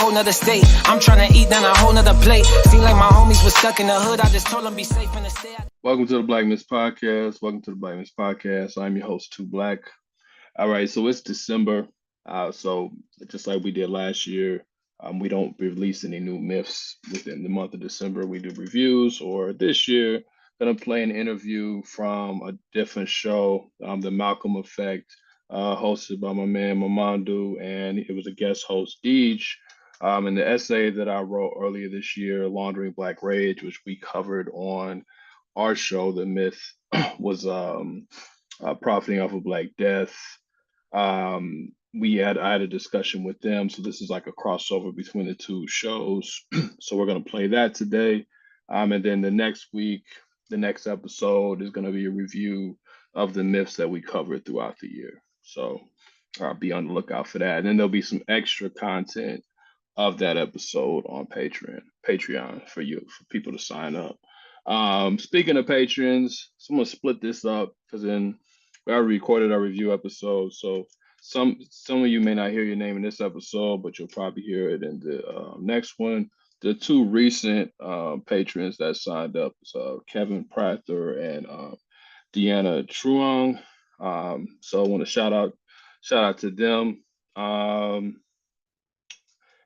Another state. I'm trying to eat down a whole nother plate. Seem like my homies was stuck in the hood. I just told them be safe in the state. Welcome to the Black Miss Podcast. I'm your host, Too Black. All right, so it's December. So just like we did last year, we don't release any new myths within the month of December. We do reviews, or this year, gonna play an interview from a different show, The Malcolm Effect, hosted by my man Momodou, and it was a guest host, Deej. In the essay that I wrote earlier this year, Laundering Black Rage, which we covered on our show, the myth was profiting off of Black death. I had a discussion with them, so this is like a crossover between the two shows. So we're gonna play that today, and then the next week, the next episode is gonna be a review of the myths that we covered throughout the year. So be on the lookout for that, and then there'll be some extra content of that episode on Patreon for people to sign up. Speaking of patrons, so I'm gonna split this up because then we already recorded our review episode. So some of you may not hear your name in this episode, but you'll probably hear it in the next one. The two recent patrons that signed up is Kevin Prather and Deanna Truong. So I want to shout out to them.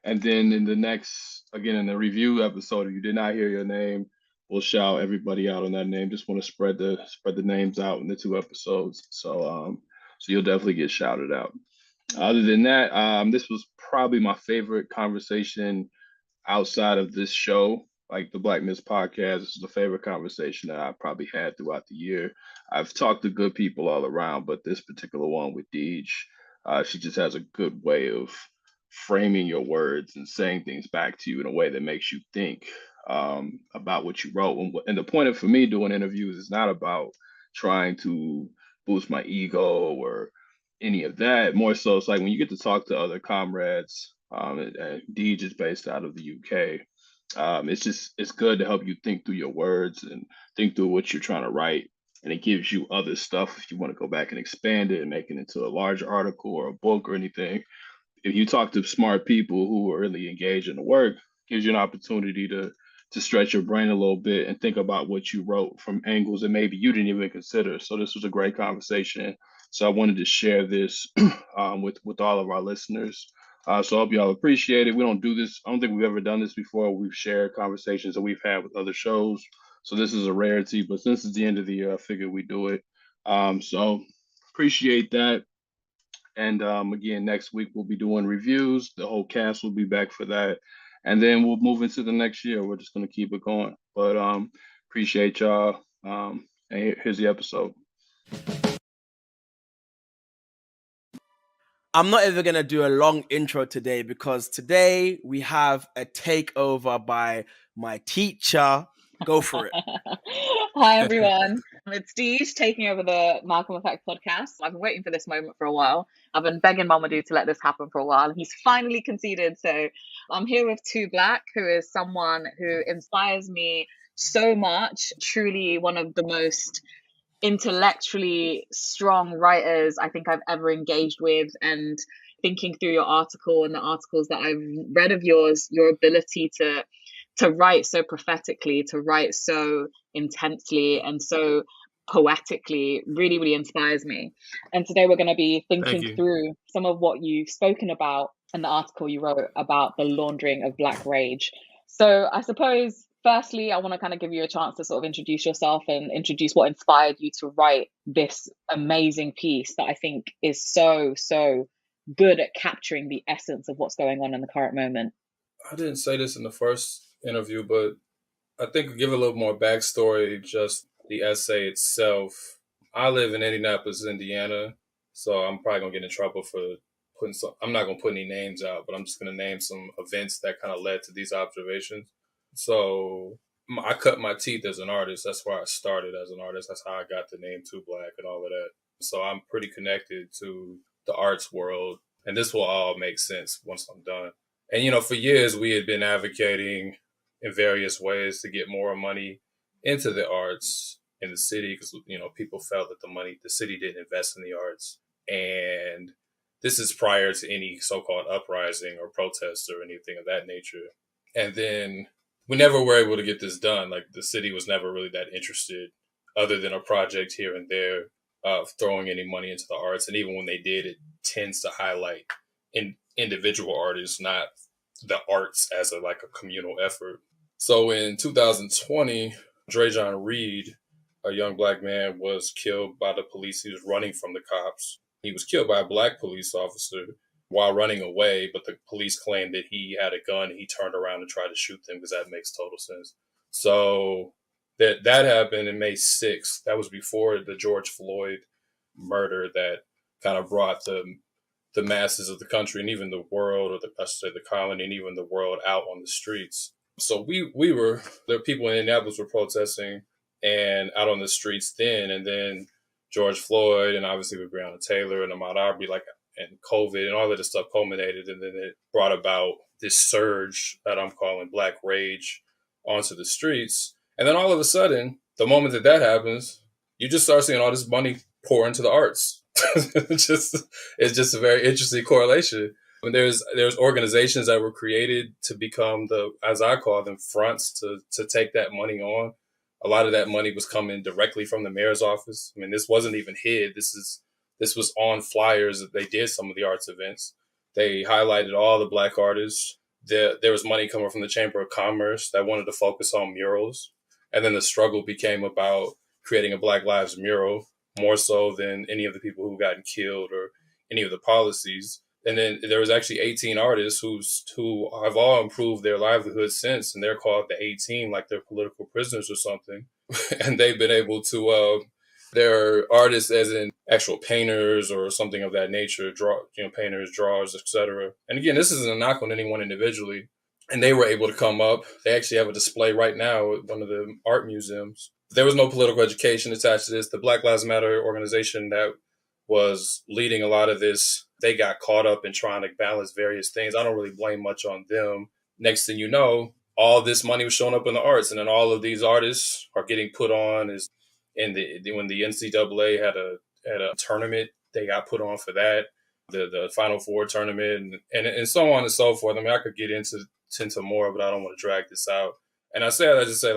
And then in the review episode, if you did not hear your name, we'll shout everybody out on that name. Just want to spread the names out in the two episodes. So you'll definitely get shouted out. Other than that, this was probably my favorite conversation outside of this show, like the Black Miss Podcast. This is the favorite conversation that I probably had throughout the year. I've talked to good people all around, but this particular one with Deej, she just has a good way of framing your words and saying things back to you in a way that makes you think about what you wrote. And the point of for me doing interviews is not about trying to boost my ego or any of that. More so, it's like when you get to talk to other comrades. And Deej is based out of the UK. It's good to help you think through your words and think through what you're trying to write. And it gives you other stuff if you want to go back and expand it and make it into a large article or a book or anything. If you talk to smart people who are really engaged in the work, it gives you an opportunity to stretch your brain a little bit and think about what you wrote from angles that maybe you didn't even consider. So this was a great conversation. So I wanted to share this with all of our listeners. So I hope y'all appreciate it. We don't do this. I don't think we've ever done this before. We've shared conversations that we've had with other shows. So this is a rarity, but since it's the end of the year, I figured we'd do it. So appreciate that. And again, next week we'll be doing reviews. The whole cast will be back for that. And then we'll move into the next year. We're just going to keep it going. But appreciate y'all. And here's the episode. I'm not even going to do a long intro today because today we have a takeover by my teacher. Go for it. Hi, everyone. It's Deej taking over the Malcolm Effect podcast. I've been waiting for this moment for a while. I've been begging Momodou to let this happen for a while, and he's finally conceded. So I'm here with Too Black, who is someone who inspires me so much. Truly one of the most intellectually strong writers I think I've ever engaged with. And thinking through your article and the articles that I've read of yours, your ability to write so prophetically, to write so intensely and so poetically really, really inspires me. And today we're going to be thinking through some of what you've spoken about in the article you wrote about the laundering of Black Rage. So I suppose, firstly, I want to kind of give you a chance to sort of introduce yourself and introduce what inspired you to write this amazing piece that I think is so, so good at capturing the essence of what's going on in the current moment. I didn't say this in the first interview, but I think I'll give a little more backstory, just the essay itself. I live in Indianapolis, Indiana, so I'm probably going to get in trouble for putting I'm not going to put any names out, but I'm just going to name some events that kind of led to these observations. So I cut my teeth as an artist. That's where I started as an artist. That's how I got the name Too Black and all of that. So I'm pretty connected to the arts world. And this will all make sense once I'm done. And, you know, for years we had been advocating in various ways to get more money into the arts in the city because, you know, people felt that the city didn't invest in the arts. And this is prior to any so-called uprising or protest or anything of that nature. And then we never were able to get this done. Like the city was never really that interested other than a project here and there of throwing any money into the arts. And even when they did, it tends to highlight individual artists, not the arts as a communal effort. So in 2020, Drejon Reed, a young black man, was killed by the police. He was running from the cops. He was killed by a black police officer while running away, but the police claimed that he had a gun. He turned around and tried to shoot them because that makes total sense. So that happened in May 6th. That was before the George Floyd murder that kind of brought the masses of the country and even the world, or the colony and even the world out on the streets. So there were people in Indianapolis were protesting and out on the streets then, and then George Floyd and obviously with Breonna Taylor and Ahmaud Arbery, and COVID and all of this stuff culminated, and then it brought about this surge that I'm calling Black Rage onto the streets. And then all of a sudden, the moment that happens, you just start seeing all this money pour into the arts. It's just a very interesting correlation. And there's organizations that were created to become as I call them, fronts to take that money on. A lot of that money was coming directly from the mayor's office. I mean, this wasn't even hid. This was on flyers that they did some of the arts events. They highlighted all the black artists. There was money coming from the Chamber of Commerce that wanted to focus on murals. And then the struggle became about creating a Black Lives mural, more so than any of the people who gotten killed or any of the policies. And then there was actually 18 artists who have all improved their livelihood since, and they're called the 18, like they're political prisoners or something. And they've been able to, they're artists as in actual painters or something of that nature, painters, drawers, etc. And again, this isn't a knock on anyone individually. And they were able to come up. They actually have a display right now at one of the art museums. There was no political education attached to this. The Black Lives Matter organization that was leading a lot of this, they got caught up in trying to balance various things. I don't really blame much on them. Next thing you know, all this money was showing up in the arts, and then all of these artists are getting put on when the NCAA had a tournament, they got put on for that, the Final Four tournament, and so on and so forth. I mean, I could get into more, but I don't want to drag this out. And I just say,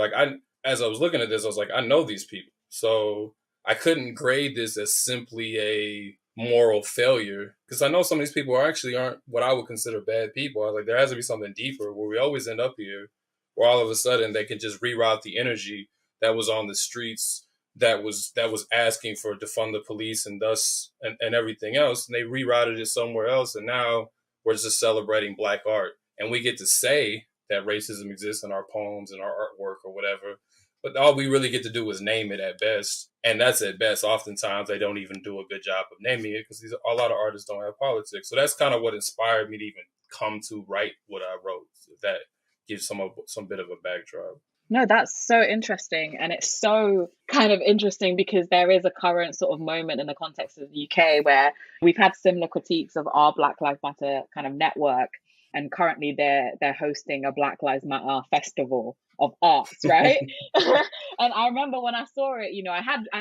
as I was looking at this, I was like, I know these people. So I couldn't grade this as simply a moral failure, because I know some of these people aren't what I would consider bad people. I was like, there has to be something deeper where we always end up here, where all of a sudden they can just reroute the energy that was on the streets, that was asking for defund the police and thus and everything else, and they rerouted it somewhere else, and now we're just celebrating black art, and we get to say that racism exists in our poems and our artwork or whatever. But all we really get to do is name it at best. And that's at best. Oftentimes, they don't even do a good job of naming it because a lot of artists don't have politics. So that's kind of what inspired me to even come to write what I wrote. So that gives some bit of a backdrop. No, that's so interesting. And it's so kind of interesting because there is a current sort of moment in the context of the UK where we've had similar critiques of our Black Lives Matter kind of network. And currently they're hosting a Black Lives Matter festival of arts, right? And I remember when I saw it,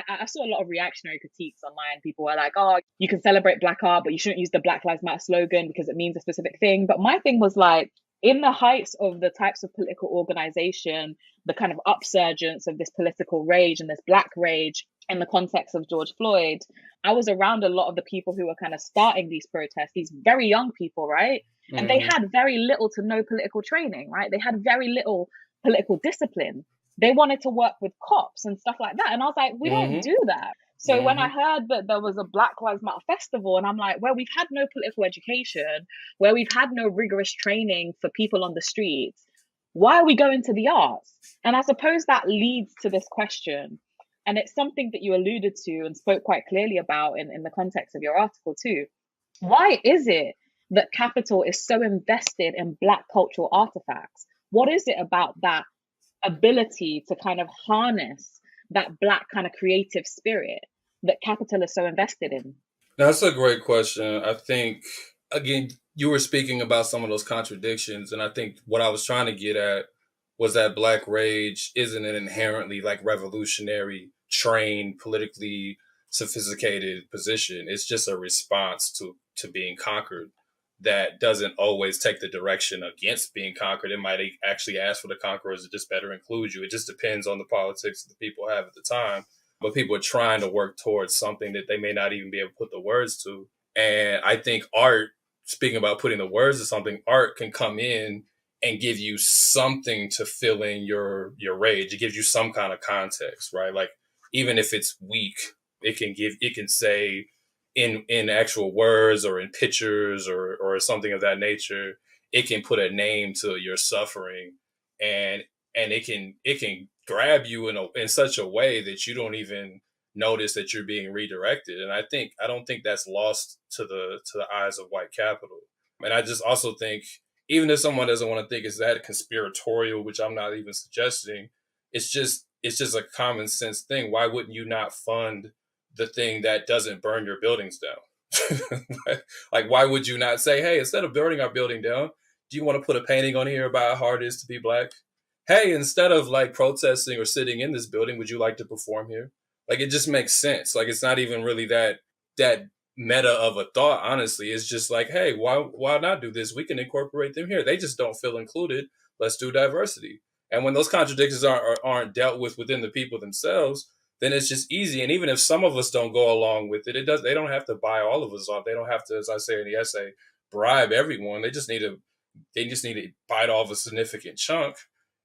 I saw a lot of reactionary critiques online. People were like, oh, you can celebrate black art, but you shouldn't use the Black Lives Matter slogan because it means a specific thing. But my thing was like, in the heights of the types of political organization, the kind of upsurgence of this political rage and this black rage in the context of George Floyd, I was around a lot of the people who were kind of starting these protests, these very young people, right? And they had very little to no political training, right? They had very little political discipline. They wanted to work with cops and stuff like that. And I was like, we don't do that. So when I heard that there was a Black Lives Matter festival, and I'm like, well, we've had no political education, where we've had no rigorous training for people on the streets, why are we going to the arts? And I suppose that leads to this question. And it's something that you alluded to and spoke quite clearly about in the context of your article too. Why is it that capital is so invested in Black cultural artifacts? what is it about that ability to kind of harness that Black kind of creative spirit that capital is so invested in? That's a great question. I think, again, you were speaking about some of those contradictions, and I think what I was trying to get at was that Black Rage isn't an inherently like revolutionary, trained, politically sophisticated position. It's just a response to being conquered that doesn't always take the direction against being conquered. It might actually ask for the conquerors to just better include you. It just depends on the politics that the people have at the time. But people are trying to work towards something that they may not even be able to put the words to. And I think art, speaking about putting the words to something, art can come in and give you something to fill in your rage. It gives you some kind of context, right? Like, even if it's weak, it can say in actual words or in pictures or something of that nature, it can put a name to your suffering, and it can grab you in such a way that you don't even notice that you're being redirected. And I don't think that's lost to the eyes of white capital. And I just also think, even if someone doesn't want to think it's that conspiratorial, which I'm not even suggesting, it's just a common sense thing. Why wouldn't you not fund the thing that doesn't burn your buildings down? Like, why would you not say, hey, instead of burning our building down, do you want to put a painting on here about how hard it is to be Black? Hey, instead of like protesting or sitting in this building, would you like to perform here? Like, it just makes sense. Like, it's not even really that meta of a thought, honestly. It's just like, hey, why not do this? We can incorporate them here. They just don't feel included. Let's do diversity. And when those contradictions aren't dealt with within the people themselves, then it's just easy. And even if some of us don't go along with it, they don't have to buy all of us off. They don't have to, as I say in the essay, bribe everyone. They just need to bite off a significant chunk.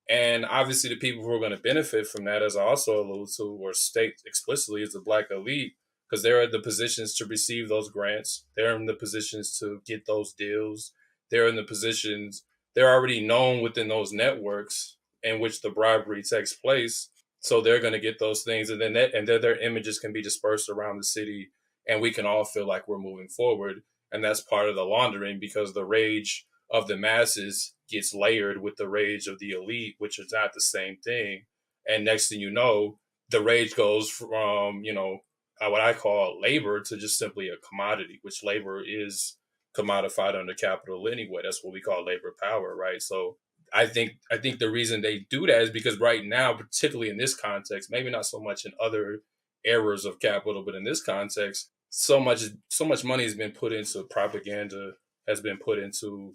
And obviously the people who are going to benefit from that, as I also allude to or state explicitly, is the Black elite, because they're in the positions to receive those grants. They're in the positions to get those deals. They're in the positions, they're already known within those networks in which the bribery takes place. So they're going to get those things, and then their images can be dispersed around the city, and we can all feel like we're moving forward. And that's part of the laundering, because the rage of the masses gets layered with the rage of the elite, which is not the same thing. And next thing you know, the rage goes from, what I call labor to just simply a commodity, which labor is commodified under capital anyway. That's what we call labor power, right? So I think the reason they do that is because right now, particularly in this context, maybe not so much in other eras of capital, but in this context, so much money has been put into propaganda, has been put into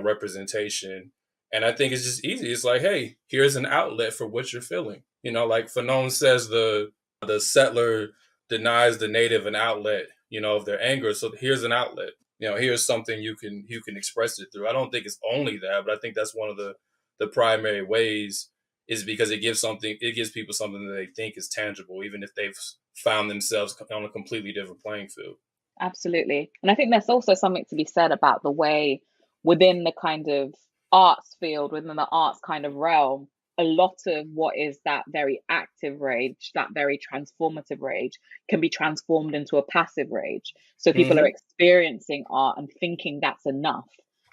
representation, and I think it's just easy. It's like, hey, here's an outlet for what you're feeling. Like Fanon says, the settler denies the native an outlet, of their anger. So here's an outlet. Here's something you can express it through. I don't think it's only that, but I think that's one of the primary ways, is because it gives people something that they think is tangible, even if they've found themselves on a completely different playing field. Absolutely. And I think there's also something to be said about the way within the kind of arts field, within the arts kind of realm, a lot of what is that very active rage, that very transformative rage, can be transformed into a passive rage. So people are experiencing art and thinking that's enough,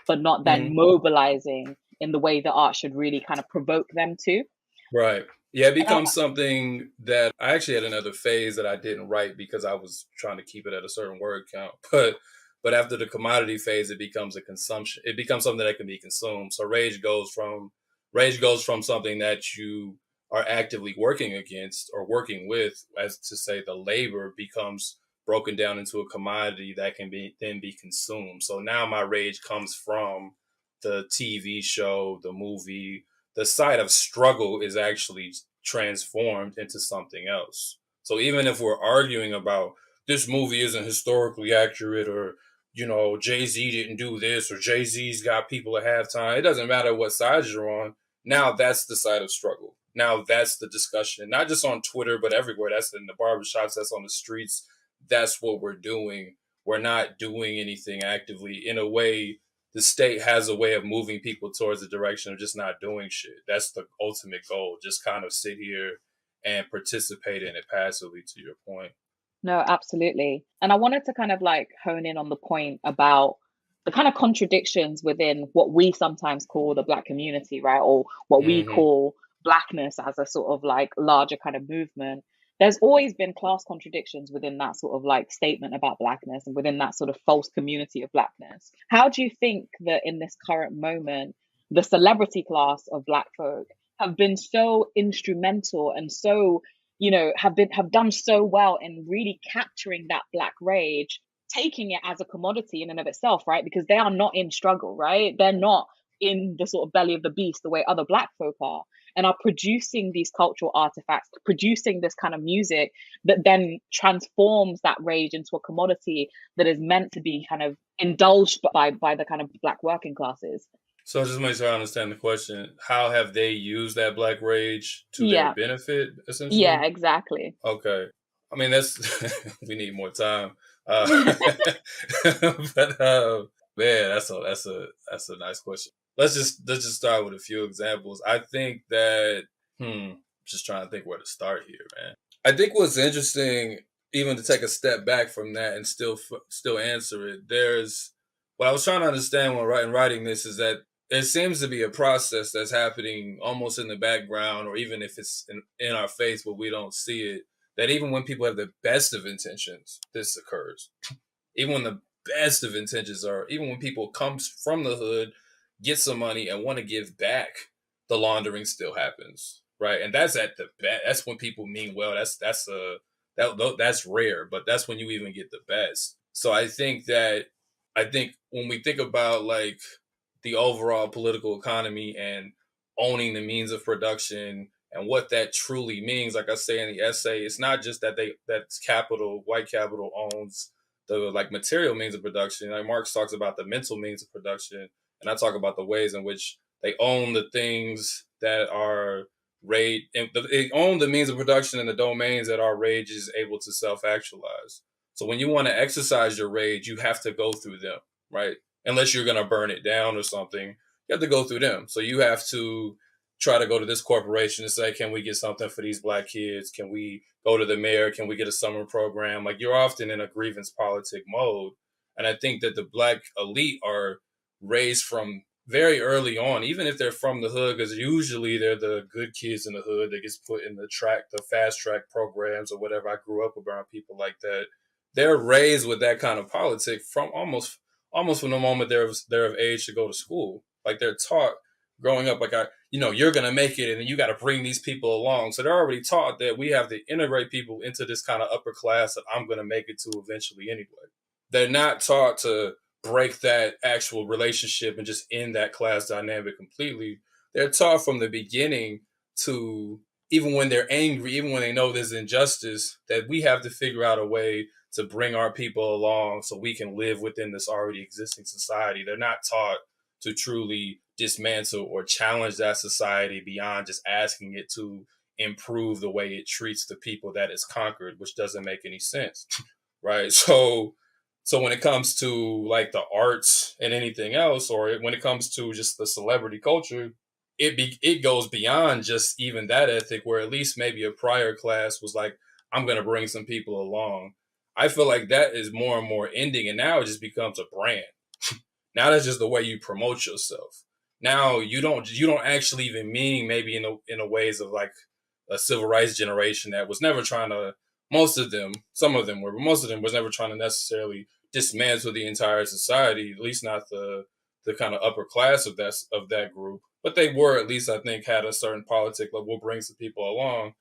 but not then mobilizing in the way that art should really kind of provoke them to. Right. Yeah, it becomes something that I actually had another phase that I didn't write because I was trying to keep it at a certain word count. But after the commodity phase, it becomes a consumption. It becomes something that can be consumed. So rage goes from something that you are actively working against or working with, as to say the labor, becomes broken down into a commodity that can then be consumed. So now my rage comes from the TV show, the movie. The side of struggle is actually transformed into something else. So even if we're arguing about this movie isn't historically accurate, or Jay-Z didn't do this, or Jay-Z's got people at halftime, it doesn't matter what side you're on. Now that's the side of struggle. Now that's the discussion, not just on Twitter, but everywhere. That's in the barbershops, that's on the streets. That's what we're doing. We're not doing anything actively. In a way, the state has a way of moving people towards the direction of just not doing shit. That's the ultimate goal. Just kind of sit here and participate in it passively, to your point. No, absolutely. And I wanted to kind of like hone in on the point about the kind of contradictions within what we sometimes call the Black community, right? Or what we call Blackness as a sort of like larger kind of movement. There's always been class contradictions within that sort of like statement about Blackness and within that sort of false community of Blackness. How do you think that in this current moment, the celebrity class of Black folk have been so instrumental and so, you know, have done so well in really capturing that Black rage, taking it as a commodity in and of itself, right? Because they are not in struggle, right? They're not in the sort of belly of the beast the way other Black folk are, and are producing these cultural artifacts, producing this kind of music that then transforms that rage into a commodity that is meant to be kind of indulged by the kind of Black working classes. So just make sure I understand the question. How have they used that Black rage to their benefit, essentially? Yeah, exactly. Okay. I mean, that's we need more time. But man, that's a nice question. Let's just start with a few examples. I think that just trying to think where to start here, man. I think what's interesting, even to take a step back from that and still answer it. There's what I was trying to understand when writing this is that there seems to be a process that's happening almost in the background, or even if it's in our face, but we don't see it. That even when people have the best of intentions, this occurs. Even when the best of intentions are, even when people come from the hood, get some money and want to give back, the laundering still happens, right? And that's at the best. That's when people mean well. That's rare, but that's when you even get the best. So I think when we think about like the overall political economy and owning the means of production and what that truly means, like I say in the essay, it's not just that that's capital, white capital owns the like material means of production. Like Marx talks about the mental means of production, and I talk about the ways in which they own the things that are rage. They own the means of production and the domains that our rage is able to self-actualize. So when you want to exercise your rage, you have to go through them, right? Unless you're going to burn it down or something, you have to go through them. So you have to try to go to this corporation and say, can we get something for these Black kids? Can we go to the mayor? Can we get a summer program? Like, you're often in a grievance politic mode. And I think that the Black elite are raised from very early on, even if they're from the hood, because usually they're the good kids in the hood that gets put in the fast track programs or whatever. I grew up around people like that. They're raised with that kind of politic from almost from the moment they're of age to go to school. Like, they're taught growing up, like, you're going to make it and then you got to bring these people along. So they're already taught that we have to integrate people into this kind of upper class that I'm going to make it to eventually anyway. They're not taught to break that actual relationship and just end that class dynamic completely. They're taught from the beginning to, even when they're angry, even when they know there's injustice, that we have to figure out a way to bring our people along so we can live within this already existing society. They're not taught to truly dismantle or challenge that society beyond just asking it to improve the way it treats the people that it's conquered, which doesn't make any sense, right? So when it comes to like the arts and anything else, or when it comes to just the celebrity culture, it goes beyond just even that ethic, where at least maybe a prior class was like, I'm going to bring some people along. I feel like that is more and more ending, and now it just becomes a brand. Now that's just the way you promote yourself. Now you don't actually even mean maybe in the ways of like a civil rights generation that was never trying to, some of them were, but most of them was never trying to necessarily dismantle the entire society, at least not the kind of upper class of that group. But they were, at least I think, had a certain politic, like, we'll bring some people along.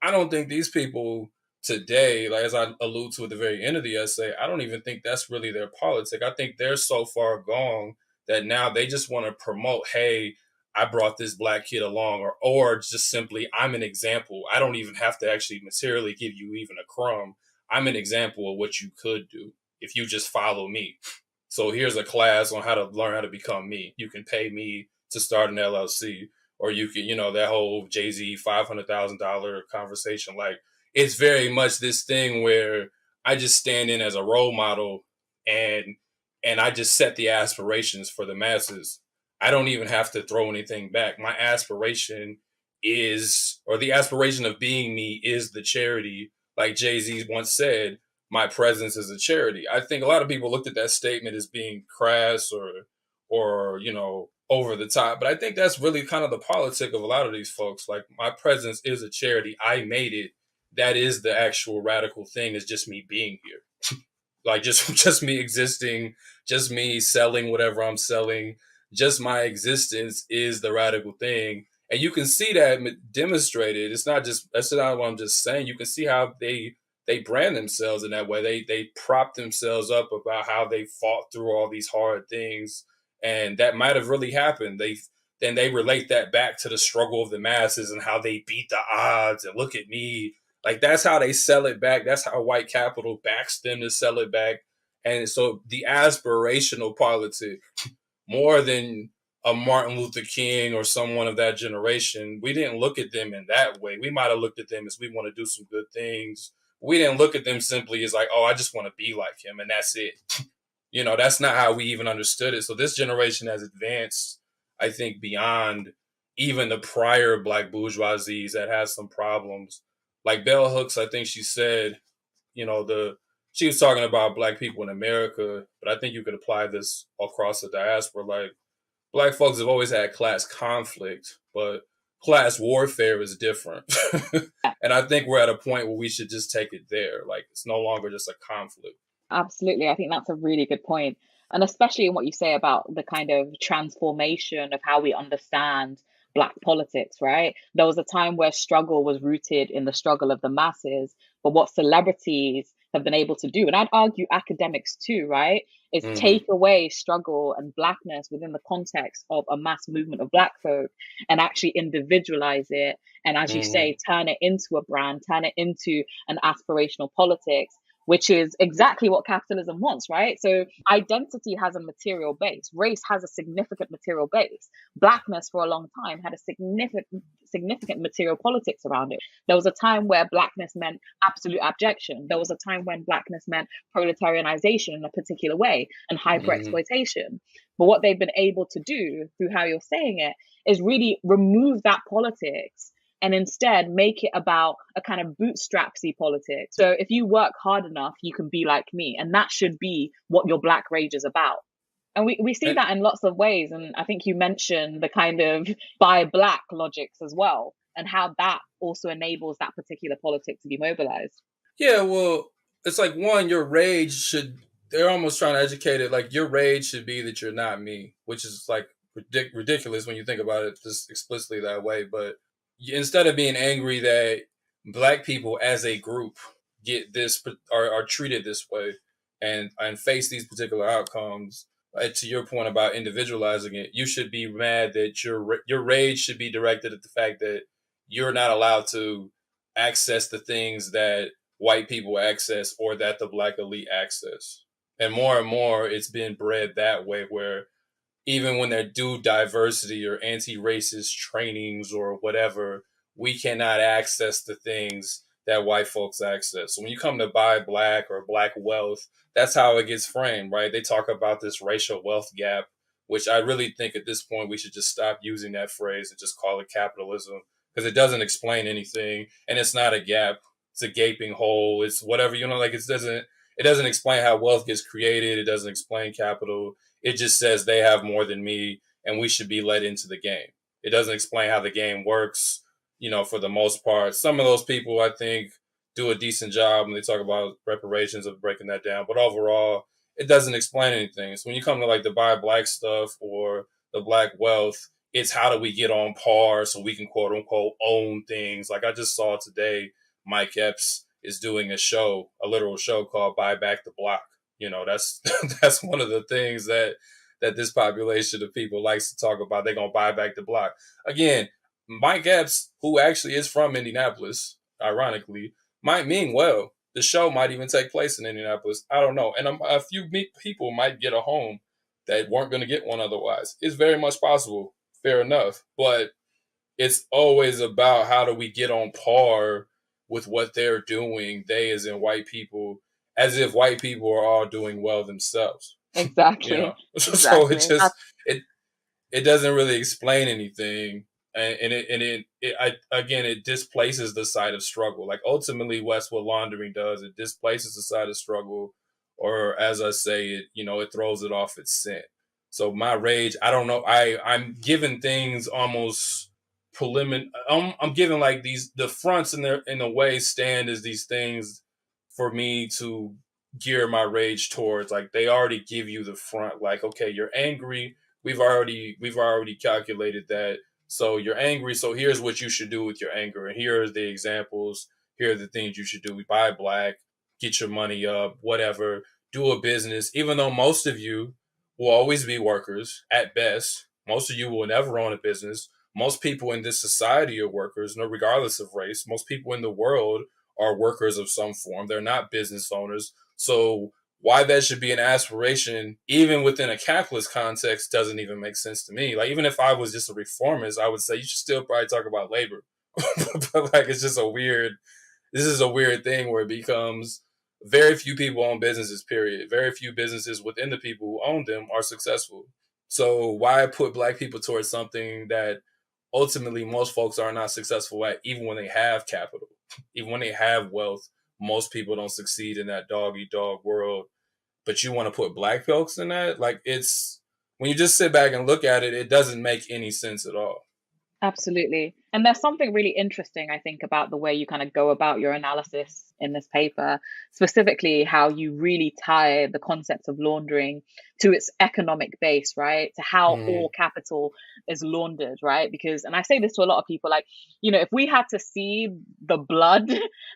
I don't think these people today, like as I allude to at the very end of the essay, I don't even think that's really their politic. I think they're so far gone that now they just want to promote, hey, I brought this Black kid along, or just simply, I'm an example. I don't even have to actually materially give you even a crumb. I'm an example of what you could do if you just follow me. So here's a class on how to learn how to become me. You can pay me to start an LLC, or you can, that whole Jay-Z $500,000 conversation. Like, it's very much this thing where I just stand in as a role model and I just set the aspirations for the masses. I don't even have to throw anything back. My aspiration is, or the aspiration of being me is the charity. Like Jay-Z once said, my presence is a charity. I think a lot of people looked at that statement as being crass or over the top, but I think that's really kind of the politic of a lot of these folks. Like, my presence is a charity. I made it. That is the actual radical thing, is just me being here. Like, just me existing, just me selling whatever I'm selling, just my existence is the radical thing. And you can see that demonstrated. That's not what I'm just saying. You can see how they brand themselves in that way. They prop themselves up about how they fought through all these hard things, and that might have really happened. Then they relate that back to the struggle of the masses and how they beat the odds, and look at me. Like, that's how they sell it back. That's how white capital backs them to sell it back. And so the aspirational politic, more than a Martin Luther King or someone of that generation, we didn't look at them in that way. We might have looked at them as, we want to do some good things. We didn't look at them simply as like, oh, I just want to be like him, and that's it. That's not how we even understood it. So this generation has advanced, I think, beyond even the prior Black bourgeoisies that has some problems. Like Bell Hooks, I think she said, she was talking about Black people in America, but I think you could apply this across the diaspora. Like, Black folks have always had class conflict, but class warfare is different. And I think we're at a point where we should just take it there. Like, it's no longer just a conflict. Absolutely. I think that's a really good point. And especially in what you say about the kind of transformation of how we understand Black politics, right? There was a time where struggle was rooted in the struggle of the masses, but what celebrities have been able to do, and I'd argue academics too, right, is take away struggle and Blackness within the context of a mass movement of Black folk and actually individualize it. And as you say, turn it into a brand, turn it into an aspirational politics, which is exactly what capitalism wants, right? So identity has a material base. Race has a significant material base. Blackness for a long time had a significant material politics around it. There was a time where Blackness meant absolute abjection. There was a time when Blackness meant proletarianization in a particular way and hyper-exploitation. But what they've been able to do through how you're saying it is really remove that politics and instead make it about a kind of bootstrapsy politics. So if you work hard enough, you can be like me. And that should be what your Black Rage is about. And we see that in lots of ways. And I think you mentioned the kind of buy Black logics as well, and how that also enables that particular politic to be mobilized. Yeah, well, it's like, one, your rage they're almost trying to educate it. Like, your rage should be that you're not me, which is like ridiculous when you think about it just explicitly that way. But instead of being angry that Black people as a group get this, are treated this way and face these particular outcomes, to your point about individualizing it, you should be mad that your rage should be directed at the fact that you're not allowed to access the things that white people access or that the Black elite access. And more, it's been bred that way, where even when they do diversity or anti-racist trainings or whatever, we cannot access the things that white folks access. So when you come to buy Black or Black wealth, that's how it gets framed, right? They talk about this racial wealth gap, which I really think at this point we should just stop using that phrase and just call it capitalism, because it doesn't explain anything, and it's not a gap. It's a gaping hole. It's whatever, like it doesn't explain how wealth gets created. It doesn't explain capital. It just says they have more than me and we should be let into the game. It doesn't explain how the game works, for the most part. Some of those people, I think, do a decent job when they talk about reparations of breaking that down. But overall, it doesn't explain anything. So when you come to like the buy Black stuff or the Black wealth, it's how do we get on par so we can quote unquote own things. Like I just saw today, Mike Epps is doing a literal show called Buy Back the Block. That's that's one of the things that this population of people likes to talk about. They're going to buy back the block. Again, Mike Epps, who actually is from Indianapolis, ironically, might mean well. The show might even take place in Indianapolis. I don't know. And a few people might get a home that weren't going to get one otherwise. It's very much possible. Fair enough. But it's always about how do we get on par with what they're doing, they as in white people, as if white people are all doing well themselves. Exactly. So it doesn't really explain anything. Again, it displaces the side of struggle. Like ultimately, what laundering does, it displaces the side of struggle, or as I say, it throws it off its scent. So my rage, I don't know. I'm giving things almost preliminary. I'm giving like the fronts in a way stand as these things for me to gear my rage towards. Like they already give you the front. Like, okay, you're angry. We've already calculated that. So you're angry. So here's what you should do with your anger. And here are the examples. Here are the things you should do. Buy black, get your money up, whatever, do a business. Even though most of you will always be workers at best. Most of you will never own a business. Most people in this society are workers, no, regardless of race. Most people in the world are workers of some form. They're not business owners. So why that should be an aspiration, even within a capitalist context, doesn't even make sense to me. Like, even if I was just a reformist, I would say you should still probably talk about labor. But like, this is a weird thing where it becomes very few people own businesses, period. Very few businesses within the people who own them are successful. So why put black people towards something that ultimately most folks are not successful at, even when they have capital, even when they have wealth? Most people don't succeed in that dog eat dog world, but you want to put black folks in that? Like, it's, when you just sit back and look at it, it doesn't make any sense at all. Absolutely. And there's something really interesting, I think, about the way you kind of go about your analysis in this paper, specifically how you really tie the concept of laundering to its economic base, right? To how all capital is laundered, right? Because, and I say this to a lot of people, like, if we had to see the blood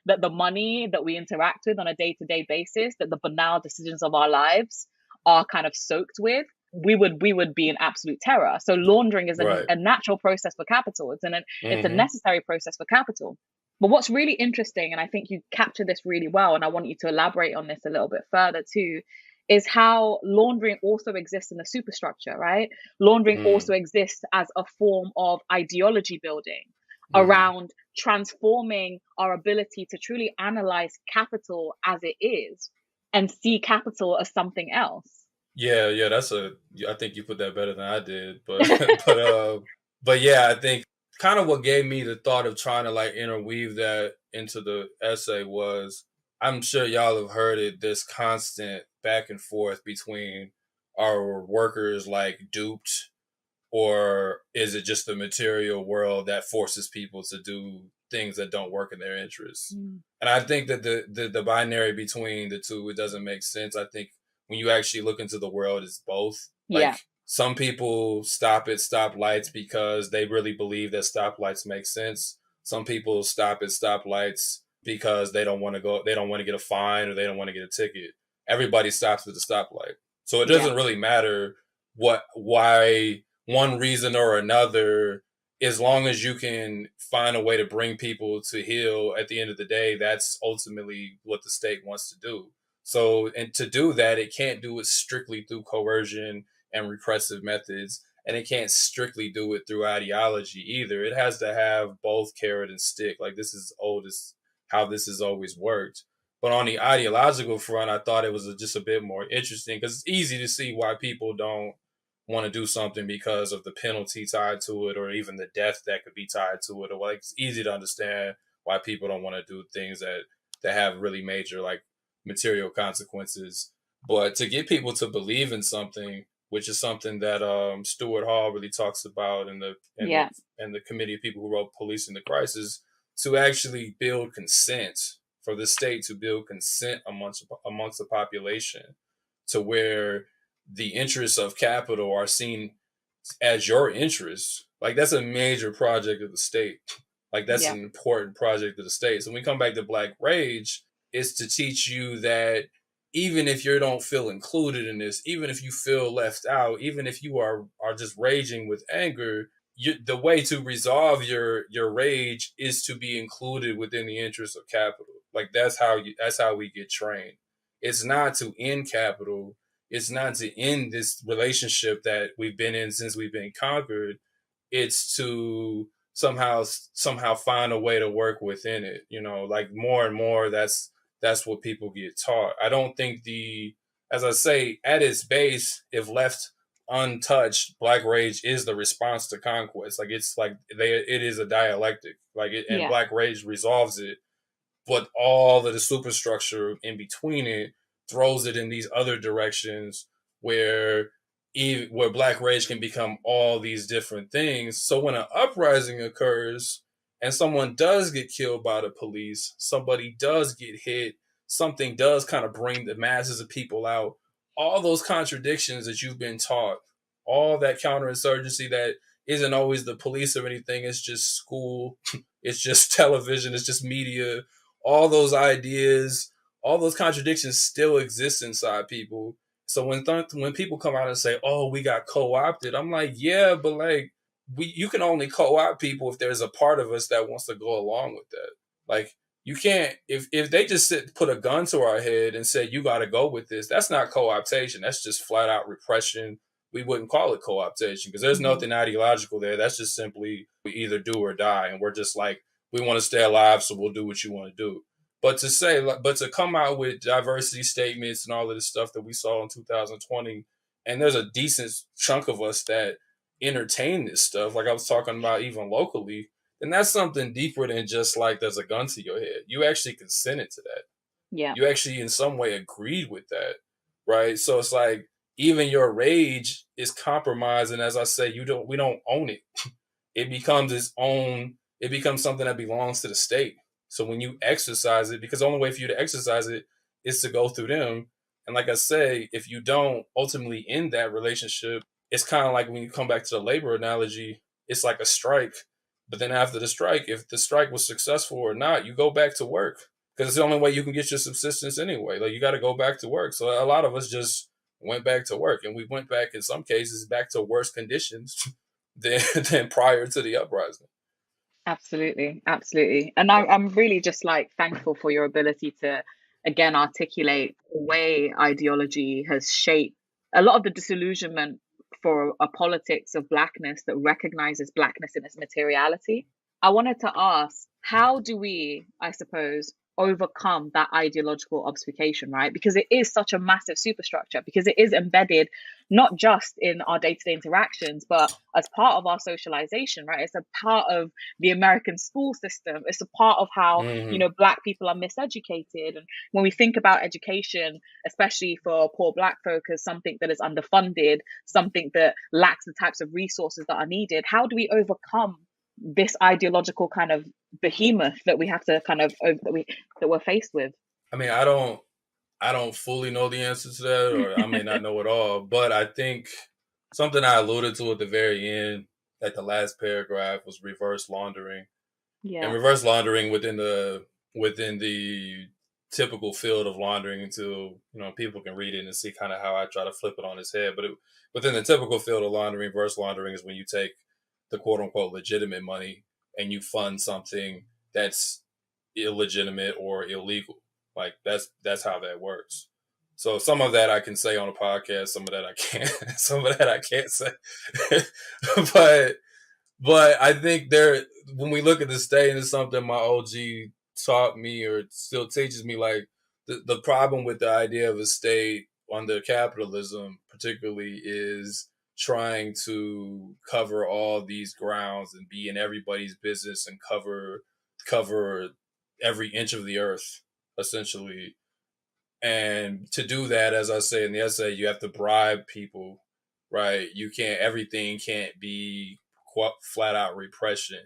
that the money that we interact with on a day-to-day basis, that the banal decisions of our lives are kind of soaked with, we would be in absolute terror. So laundering is a natural process for capital. It's a necessary process for capital. But what's really interesting, and I think you capture this really well, and I want you to elaborate on this a little bit further too, is how laundering also exists in the superstructure, right? Laundering also exists as a form of ideology building around transforming our ability to truly analyze capital as it is and see capital as something else. Yeah, I think you put that better than I did, but yeah, I think kind of what gave me the thought of trying to like interweave that into the essay was, I'm sure y'all have heard it, this constant back and forth between, are workers like duped, or is it just the material world that forces people to do things that don't work in their interests? And I think that the binary between the two, it doesn't make sense. I think when you actually look into the world, it's both. Like, some people stop at stoplights because they really believe that stoplights make sense. Some people stop at stoplights because they don't want to get a fine, or they don't want to get a ticket. Everybody stops at the stoplight. So it doesn't really matter why one reason or another, as long as you can find a way to bring people to heel at the end of the day, that's ultimately what the state wants to do. So, and to do that, it can't do it strictly through coercion and repressive methods, and it can't strictly do it through ideology either. It has to have both carrot and stick. Like, this is old as how this has always worked. But on the ideological front, I thought it was just a bit more interesting, because it's easy to see why people don't want to do something because of the penalty tied to it, or even the death that could be tied to it. Or like, it's easy to understand why people don't want to do things that have really major like material consequences. But to get people to believe in something, which is something that Stuart Hall really talks about in the committee of people who wrote Policing the Crisis, to actually build consent, for the state to build consent amongst the population, to where the interests of capital are seen as your interests. Like, that's a major project of the state. Like, that's an important project of the state. So when we come back to Black Rage, it's to teach you that even if you don't feel included in this, even if you feel left out, even if you are just raging with anger, the way to resolve your rage is to be included within the interest of capital. Like, that's how we get trained. It's not to end capital. It's not to end this relationship that we've been in since we've been conquered. It's to somehow find a way to work within it. Like, more and more, that's what people get taught. I don't think as I say, at its base, if left untouched, Black Rage is the response to conquest. Like it is a dialectic. And Yeah. Black Rage resolves it, but all of the superstructure in between it throws it in these other directions where Black Rage can become all these different things. So when an uprising occurs and someone does get killed by the police, somebody does get hit, something does kind of bring the masses of people out, all those contradictions that you've been taught, all that counterinsurgency that isn't always the police or anything, it's just school, it's just television, it's just media, all those ideas, all those contradictions still exist inside people. So when people come out and say, "Oh, we got co-opted," I'm like, "Yeah, but like you can only co-opt people if there's a part of us that wants to go along with that. Like you can't if they just put a gun to our head and said you got to go with this. That's not co-optation. That's just flat out repression. We wouldn't call it co-optation because there's nothing ideological there. That's just simply we either do or die, and we're just like we want to stay alive, so we'll do what you want to do." But to come out with diversity statements and all of this stuff that we saw in 2020, and there's a decent chunk of us that entertain this stuff, like I was talking about even locally, then that's something deeper than just like there's a gun to your head. You actually consented to that. Yeah. You actually in some way agreed with that, right? So it's like even your rage is compromised, and as I say, we don't own it. It becomes its own. It becomes something that belongs to the state. So when you exercise it, because the only way for you to exercise it is to go through them. And like I say, if you don't ultimately end that relationship, it's kind of like when you come back to the labor analogy, it's like a strike. But then after the strike, if the strike was successful or not, you go back to work because it's the only way you can get your subsistence anyway. Like you got to go back to work. So a lot of us just went back to work, and we went back in some cases back to worse conditions than prior to the uprising. Absolutely. And I'm really just like thankful for your ability to, again, articulate the way ideology has shaped a lot of the disillusionment for a politics of Blackness that recognizes Blackness in its materiality. I wanted to ask, how do we, I suppose, overcome that ideological obfuscation, right? Because it is such a massive superstructure, because it is embedded not just in our day-to-day interactions, but as part of our socialization, right? It's a part of the American school system. It's a part of how, Black people are miseducated. And when we think about education, especially for poor Black folk, as something that is underfunded, something that lacks the types of resources that are needed, how do we overcome this ideological kind of behemoth that we have to kind of that we're faced with? I mean, I don't fully know the answer to that, or I may not know it all, but I think something I alluded to at the very end, at the last paragraph, was reverse laundering. Yeah. And reverse laundering within the typical field of laundering, until people can read it and see kind of how I try to flip it on its head. But within the typical field of laundering, reverse laundering is when you take the quote unquote legitimate money and you fund something that's illegitimate or illegal. Like that's how that works. So some of that I can say on a podcast, some of that I can't. Some of that I can't say. but I think when we look at the state, and it's something my OG taught me or still teaches me, like the problem with the idea of a state under capitalism particularly is trying to cover all these grounds and be in everybody's business and cover every inch of the earth, essentially. And to do that, as I say in the essay, you have to bribe people, right? Everything can't be flat out repression.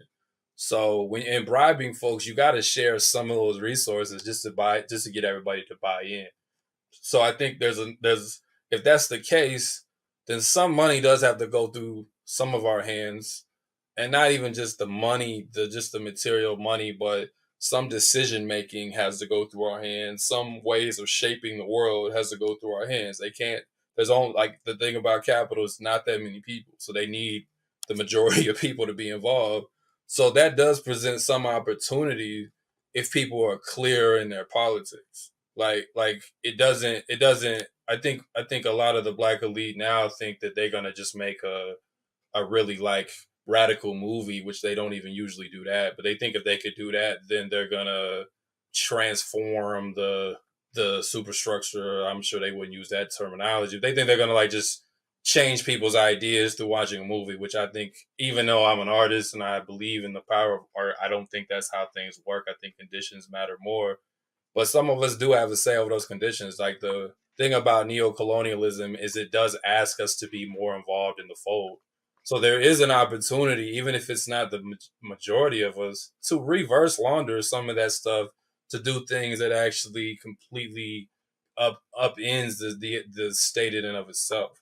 So when in bribing folks, you got to share some of those resources just to get everybody to buy in. So I think there's if that's the case, then some money does have to go through some of our hands, and not even just the money, just the material money, but some decision making has to go through our hands. Some ways of shaping the world has to go through our hands. There's only, like, the thing about capital is not that many people, so they need the majority of people to be involved. So that does present some opportunity if people are clear in their politics. Like it doesn't. I think a lot of the Black elite now think that they're gonna just make a really like radical movie, which they don't even usually do that. But they think if they could do that, then they're gonna transform the superstructure. I'm sure they wouldn't use that terminology. They think they're gonna like just change people's ideas through watching a movie, which I think, even though I'm an artist and I believe in the power of art, I don't think that's how things work. I think conditions matter more. But some of us do have a say over those conditions. Like, the thing about neo-colonialism is it does ask us to be more involved in the fold. So there is an opportunity, even if it's not the majority of us, to reverse launder some of that stuff, to do things that actually completely upends the state in and of itself.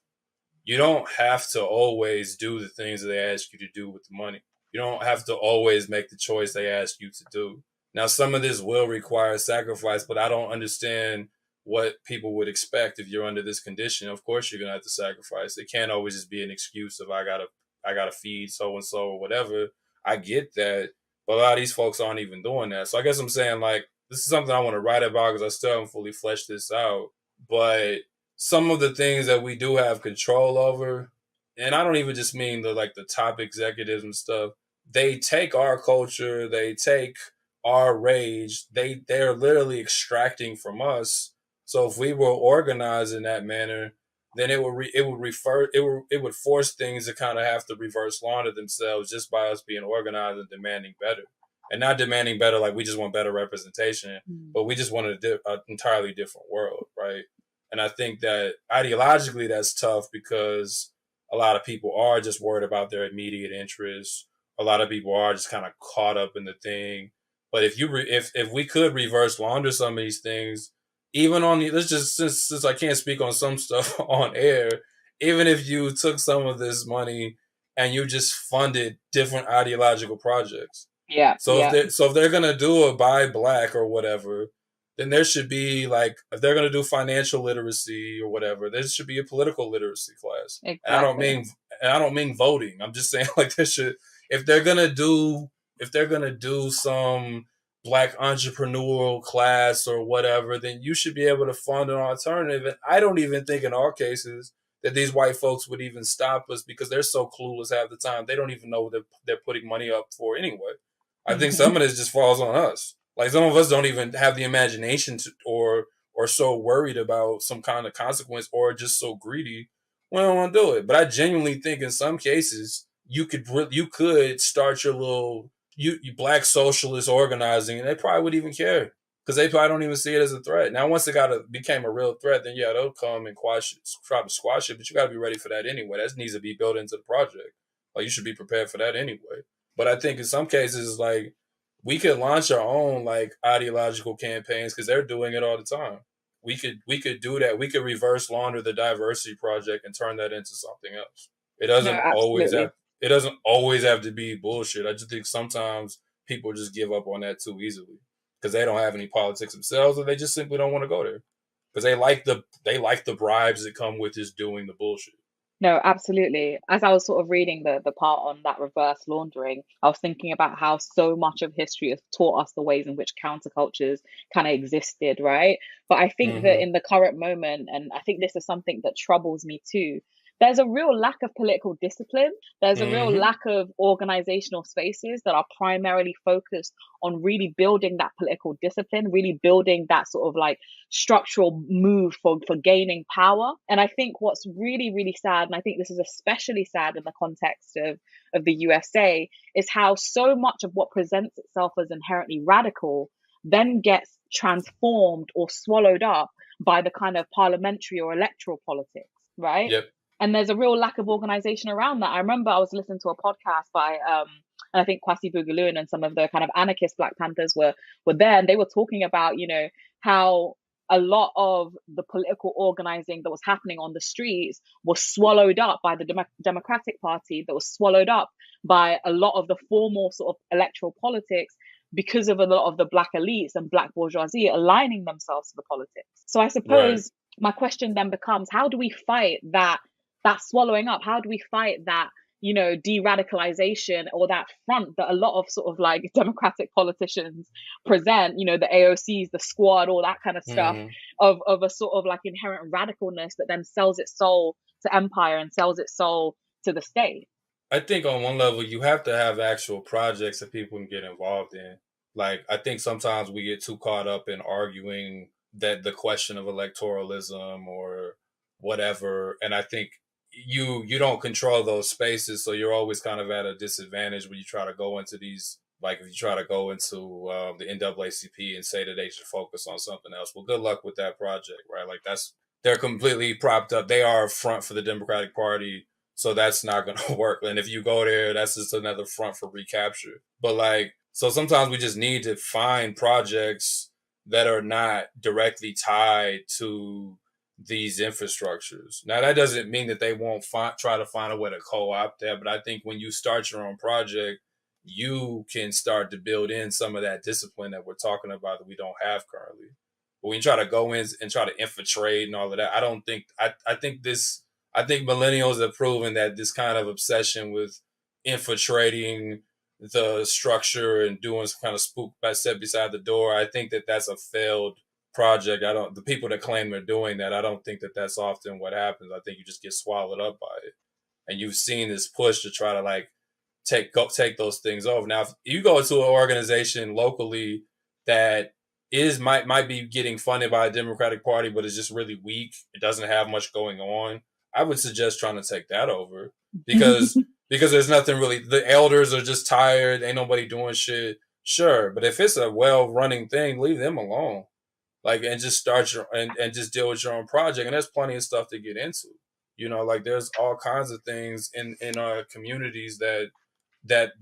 You don't have to always do the things that they ask you to do with the money. You don't have to always make the choice they ask you to do. Now, some of this will require sacrifice, but I don't understand what people would expect if you're under this condition. Of course, you're gonna have to sacrifice. It can't always just be an excuse of I gotta feed so and so or whatever. I get that, but a lot of these folks aren't even doing that. So I guess I'm saying, like, this is something I want to write about because I still haven't fully fleshed this out. But some of the things that we do have control over, and I don't even just mean the top executives and stuff, they take our culture, they take our rage, they're literally extracting from us. So if we were organized in that manner, then it would force things to kind of have to reverse launder themselves just by us being organized and demanding better. And not demanding better like we just want better representation, but we just want an entirely different world, right? And I think that ideologically that's tough because a lot of people are just worried about their immediate interests. A lot of people are just kind of caught up in the thing. But if we could reverse launder some of these things, even on the, let's just, since I can't speak on some stuff on air, even if you took some of this money and you just funded different ideological projects. Yeah. So if they're gonna do a buy black or whatever, then there should be, like, if they're gonna do financial literacy or whatever, there should be a political literacy class. Exactly. And I don't mean voting. I'm just saying, like, there should, if they're gonna do some black entrepreneurial class or whatever, then you should be able to fund an alternative. And I don't even think in our cases that these white folks would even stop us because they're so clueless half the time. They don't even know what they're putting money up for anyway. I think some of this just falls on us. Like, some of us don't even have the imagination to, or so worried about some kind of consequence, or just so greedy, we don't want to do it. But I genuinely think in some cases you could start your little you black socialist organizing, and they probably would even care because they probably don't even see it as a threat. Now, once it became a real threat, then yeah, they'll come and try to squash it. But you got to be ready for that anyway. That needs to be built into the project. Like, you should be prepared for that anyway. But I think in some cases, like, we could launch our own, like, ideological campaigns because they're doing it all the time. We could do that. We could reverse launder the diversity project and turn that into something else. It doesn't always have to be bullshit. I just think sometimes people just give up on that too easily because they don't have any politics themselves, or they just simply don't want to go there because they like the bribes that come with just doing the bullshit. No, absolutely. As I was sort of reading the part on that reverse laundering, I was thinking about how so much of history has taught us the ways in which countercultures kind of existed, right? But I think that in the current moment, and I think this is something that troubles me too, there's a real lack of political discipline. There's a real lack of organizational spaces that are primarily focused on really building that political discipline, really building that sort of like structural move for gaining power. And I think what's really, really sad, and I think this is especially sad in the context of the USA, is how so much of what presents itself as inherently radical then gets transformed or swallowed up by the kind of parliamentary or electoral politics, right? Yep. And there's a real lack of organization around that. I remember I was listening to a podcast by and I think Kwasi Bugaloon and some of the kind of anarchist Black Panthers were there, and they were talking about, you know, how a lot of the political organizing that was happening on the streets was swallowed up by the Democratic Party, that was swallowed up by a lot of the formal sort of electoral politics because of a lot of the Black elites and Black bourgeoisie aligning themselves to the politics. So I suppose my question then becomes, how do we fight that swallowing up? How do we fight that, you know, de-radicalization, or that front that a lot of sort of like democratic politicians present, you know, the AOCs, the squad, all that kind of stuff, of a sort of like inherent radicalness that then sells its soul to empire and sells its soul to the state? I think on one level, you have to have actual projects that people can get involved in. Like, I think sometimes we get too caught up in arguing that the question of electoralism or whatever. And I think you don't control those spaces, so you're always kind of at a disadvantage when you try to go into these. Like if you try to go into the NAACP and say that they should focus on something else, well, good luck with that project, right? Like they're completely propped up. They are a front for the Democratic Party, so that's not going to work. And if you go there, that's just another front for recapture. But like, so sometimes we just need to find projects that are not directly tied to these infrastructures. Now, that doesn't mean that they won't try to find a way to co-opt that, but I think when you start your own project, you can start to build in some of that discipline that we're talking about that we don't have currently. But when you try to go in and try to infiltrate and all of that, I don't think, I think millennials have proven that this kind of obsession with infiltrating the structure and doing some kind of spook by set beside the door, I think that that's a failed project. The people that claim they're doing that, I don't think that that's often what happens. I think you just get swallowed up by it. And you've seen this push to try to like take those things over. Now, if you go to an organization locally that might be getting funded by a Democratic Party, but is just really weak, it doesn't have much going on, I would suggest trying to take that over because there's nothing really. The elders are just tired. Ain't nobody doing shit. Sure, but if it's a well-running thing, leave them alone. Like, and just start and just deal with your own project. And there's plenty of stuff to get into. You know, like there's all kinds of things in our communities that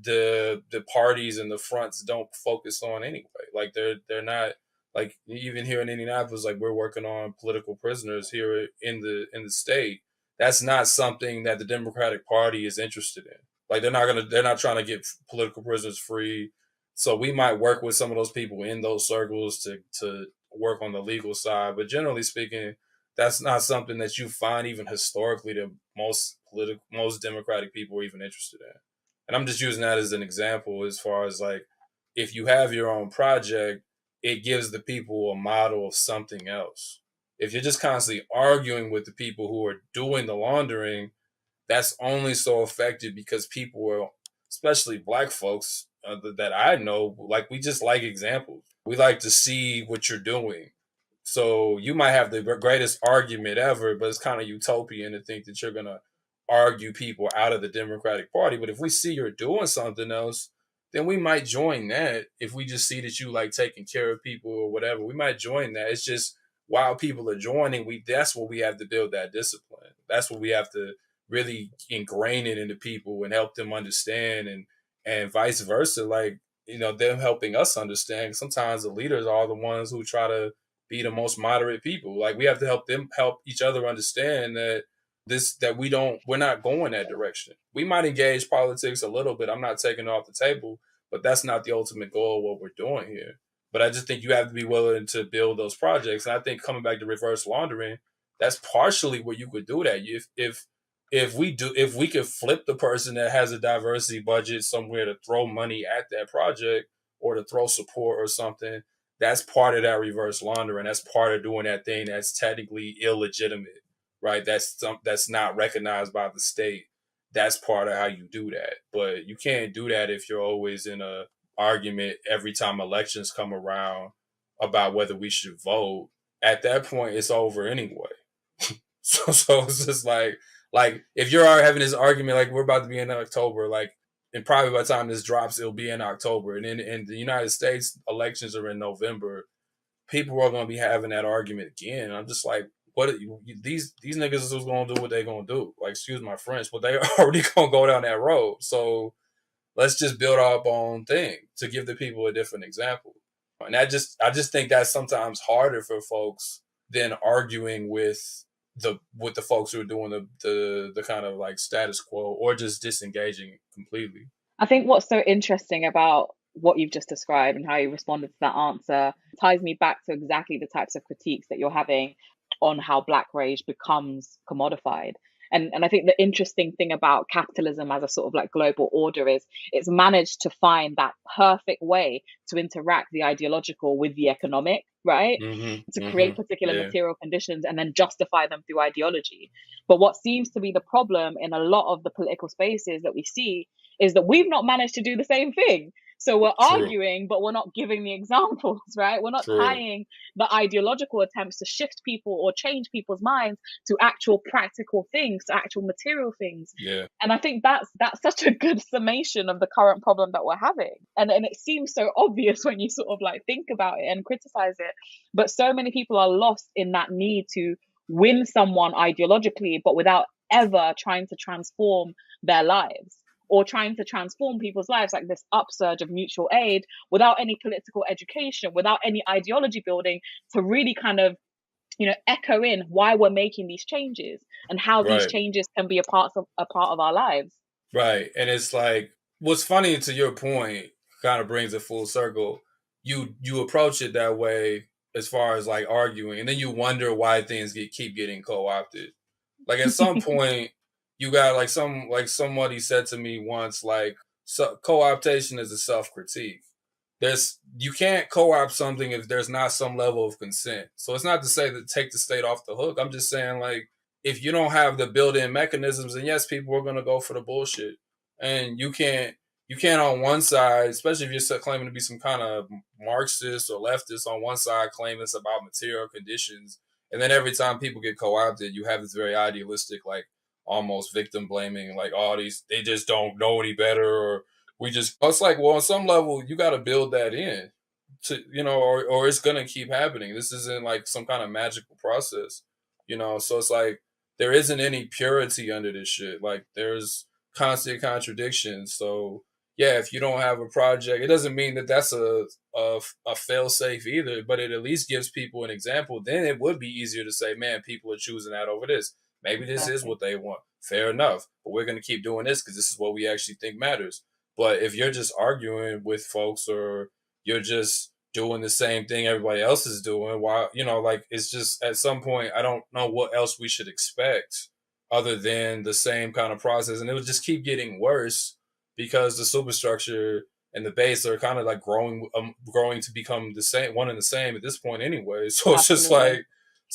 the parties and the fronts don't focus on anyway. Like they're not, like, even here in Indianapolis, like we're working on political prisoners here in the state. That's not something that the Democratic Party is interested in. Like they're not trying to get political prisoners free. So we might work with some of those people in those circles to work on the legal side. But generally speaking, that's not something that you find even historically that most Democratic people are even interested in. And I'm just using that as an example as far as like, if you have your own project, it gives the people a model of something else. If you're just constantly arguing with the people who are doing the laundering, that's only so effective because people are, especially Black folks that I know, like we just like examples. We like to see what you're doing. So you might have the greatest argument ever, but it's kind of utopian to think that you're going to argue people out of the Democratic Party. But if we see you're doing something else, then we might join that. If we just see that you like taking care of people or whatever, we might join that. It's just while people are joining, that's what we have to build that discipline. That's what we have to really ingrain it into people and help them understand, and vice versa. Like, you know, them helping us understand. Sometimes the leaders are the ones who try to be the most moderate people. Like we have to help each other understand that we're not going that direction. We might engage politics a little bit. I'm not taking it off the table, but that's not the ultimate goal of what we're doing here. But I just think you have to be willing to build those projects. And I think coming back to reverse laundering, that's partially where you could do that. If we could flip the person that has a diversity budget somewhere to throw money at that project or to throw support or something, that's part of that reverse laundering. That's part of doing that thing that's technically illegitimate, right? That's not recognized by the state. That's part of how you do that. But you can't do that if you're always in a argument every time elections come around about whether we should vote. At that point, it's over anyway. So it's just like if you're having this argument, like we're about to be in October, like, and probably by the time this drops, it'll be in October. And in the United States, elections are in November. People are going to be having that argument again. I'm just like, these niggas is going to do what they're going to do. Like, excuse my French, but they already going to go down that road. So let's just build our own thing to give the people a different example. And I just think that's sometimes harder for folks than arguing with the folks who are doing the kind of like status quo or just disengaging completely. I think what's so interesting about what you've just described and how you responded to that answer ties me back to exactly the types of critiques that you're having on how Black rage becomes commodified. And I think the interesting thing about capitalism as a sort of like global order is it's managed to find that perfect way to interact the ideological with the economic, right? To create particular material conditions and then justify them through ideology. But what seems to be the problem in a lot of the political spaces that we see is that we've not managed to do the same thing. So we're True. arguing, but we're not giving the examples, right? We're not True. tying the ideological attempts to shift people or change people's minds to actual practical things, to actual material things. Yeah. And I think that's such a good summation of the current problem that we're having. And it seems so obvious when you sort of like think about it and criticize it. But so many people are lost in that need to win someone ideologically, but without ever trying to transform their lives or trying to transform people's lives, like this upsurge of mutual aid without any political education, without any ideology building to really kind of, echo in why we're making these changes and how these changes can be a part of our lives. Right. And it's like, what's funny, to your point, kind of brings it full circle. You approach it that way as far as like arguing, and then you wonder why things keep getting co-opted. Like at some point, you got like somebody said to me once, like, co-optation is a self-critique. You can't co-opt something if there's not some level of consent. So it's not to say that take the state off the hook. I'm just saying, like, if you don't have the built-in mechanisms, then yes, people are going to go for the bullshit. And you can't on one side, especially if you're claiming to be some kind of Marxist or leftist on one side, claim it's about material conditions. And then every time people get co-opted, you have this very idealistic, like almost victim blaming, like, oh, they just don't know any better, or it's like, well, on some level, you got to build that in to, or it's going to keep happening. This isn't like some kind of magical process, so it's like, there isn't any purity under this shit. Like, there's constant contradictions. So yeah, if you don't have a project, it doesn't mean that that's a fail safe either, but it at least gives people an example. Then it would be easier to say, man, people are choosing that over this. Maybe this is what they want. Fair enough. But we're going to keep doing this because this is what we actually think matters. But if you're just arguing with folks, or you're just doing the same thing everybody else is doing, why, like, it's just, at some point, I don't know what else we should expect other than the same kind of process. And it would just keep getting worse because the superstructure and the base are kind of like growing to become the same, one and the same at this point anyway. So it's just like,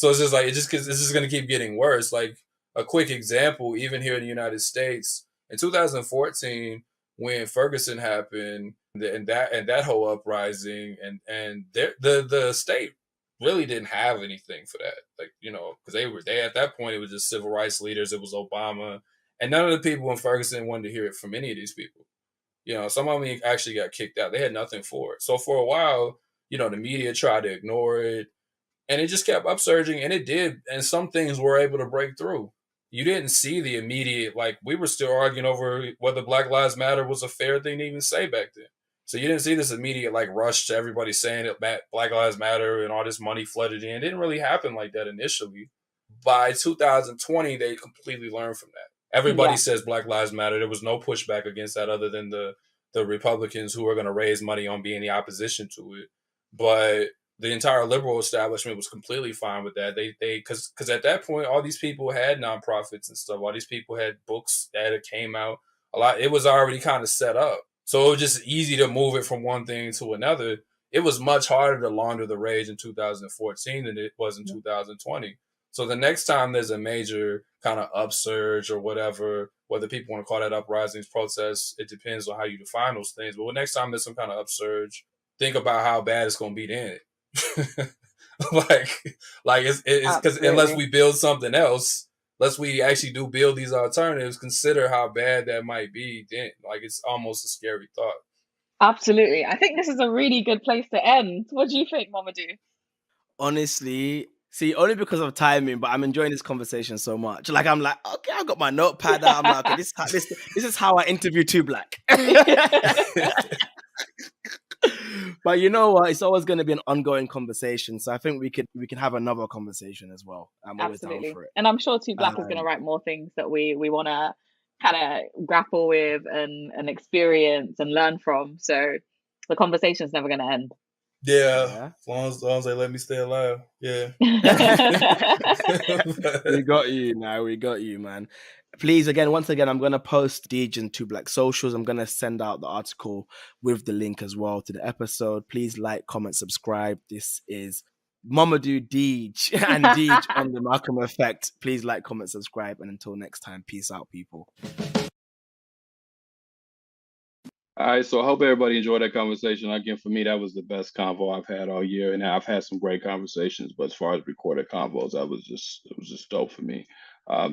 it's just going to keep getting worse. Like, a quick example, even here in the United States, in 2014, when Ferguson happened, and that whole uprising, and the state really didn't have anything for that, like, because they at that point, it was just civil rights leaders, it was Obama, and none of the people in Ferguson wanted to hear it from any of these people. Some of them actually got kicked out. They had nothing for it. So for a while, the media tried to ignore it, and it just kept upsurging, and it did, and some things were able to break through. You didn't see the immediate, like, we were still arguing over whether Black Lives Matter was a fair thing to even say back then. So you didn't see this immediate, like, rush to everybody saying that Black Lives Matter and all this money flooded in. It didn't really happen like that initially. By 2020, they completely learned from that. Everybody says Black Lives Matter. There was no pushback against that other than the Republicans who were going to raise money on being the opposition to it. But the entire liberal establishment was completely fine with that. Because at that point, all these people had nonprofits and stuff. All these people had books that came out. A lot. It was already kind of set up. So it was just easy to move it from one thing to another. It was much harder to launder the rage in 2014 than it was in 2020. So the next time there's a major kind of upsurge or whatever, whether people want to call that uprisings, protests, it depends on how you define those things. But next time there's some kind of upsurge, think about how bad it's going to be then. like it's because unless we build something else, unless we actually do build these alternatives, consider how bad that might be then. Like, it's almost a scary thought. Absolutely. I think this is a really good place to end. What do you think, Momodou? Honestly, see, only because of timing, but I'm enjoying this conversation so much. Like, I'm like, okay, I've got my notepad out. I'm like, okay, this is how I interview Too Black. But you know what? It's always going to be an ongoing conversation. So I think we can have another conversation as well. I'm always down for it. And I'm sure Too Black is going to write more things that we want to kind of grapple with and experience and learn from. So the conversation's never going to end. Yeah. As long as they let me stay alive. Yeah. We got you now. We got you, man. Please, once again, I'm going to post Deej and Too Black socials. I'm going to send out the article with the link as well to the episode. Please like, comment, subscribe. This is Momodou, Deej, and Deej on the Malcolm Effect. Please like, comment, subscribe. And until next time, peace out, people. All right, so I hope everybody enjoyed that conversation. Again, for me, that was the best convo I've had all year, and I've had some great conversations. But as far as recorded convos, it was just dope for me.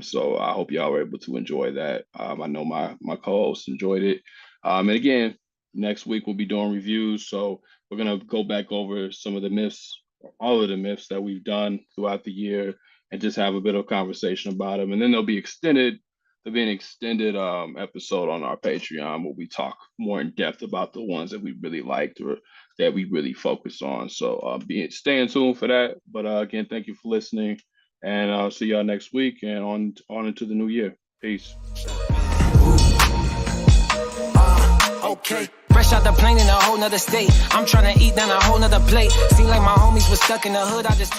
So I hope y'all were able to enjoy that. I know my co-hosts enjoyed it. And again, next week we'll be doing reviews. So we're gonna go back over some of the myths, all of the myths that we've done throughout the year, and just have a bit of conversation about them. And then there'll be an extended episode on our Patreon where we talk more in depth about the ones that we really liked or that we really focus on. So stay tuned for that. But again, thank you for listening, and I'll see y'all next week and on into the new year. Peace. Okay. Fresh out the plane in a whole nother state. I'm trying to eat down a whole nother plate. Seem like my homies was stuck in the hood. I just told